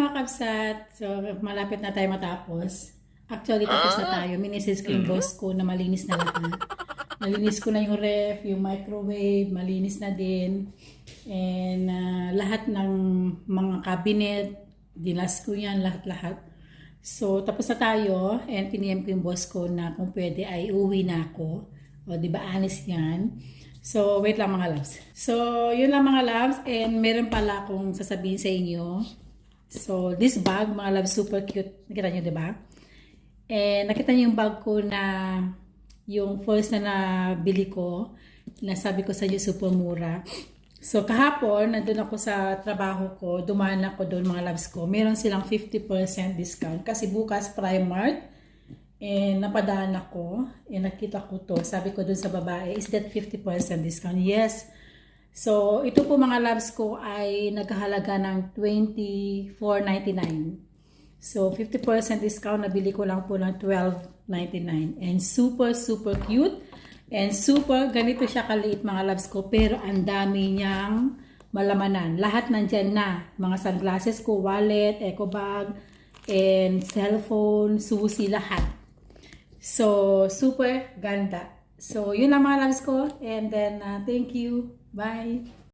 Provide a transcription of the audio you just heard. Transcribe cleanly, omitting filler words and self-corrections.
mga kabsat. So, malapit na tayo matapos. Actually, tapos na tayo. Minisis ko yung boss ko na malinis na lahat. Malinis ko na yung ref, yung microwave, malinis na din. And lahat ng mga cabinet, dinas ko yan, lahat-lahat. So, tapos na tayo. And piniem ko yung boss ko na kung pwede ay uwi na ako. O, di ba, honest yan. So, wait lang mga loves. So, yun lang mga loves. And meron pala akong sasabihin sa inyo. So, this bag, mga loves, super cute. Nakita nyo, di ba? And nakita niyo yung bag ko na yung first na nabili ko. Nasabi ko sa inyo, super mura. So, kahapon, nandun ako sa trabaho ko. Dumaan ako doon, mga loves ko. Meron silang 50% discount. Kasi bukas, Primark. And napadaan ako, nakita ko to. Sabi ko dun sa babae, is that 50% discount? Yes. So, ito po mga loves ko ay nagkahalaga ng $24.99. So, 50% discount, nabili ko lang po ng $12.99. And super, super cute. And super, ganito siya kaliit mga loves ko. Pero ang dami niyang malamanan. Lahat nandyan na. Mga sunglasses ko, wallet, eco bag, and cellphone, susi, lahat. So, super ganda. So, yun lang mga loves ko. And then, thank you. Bye.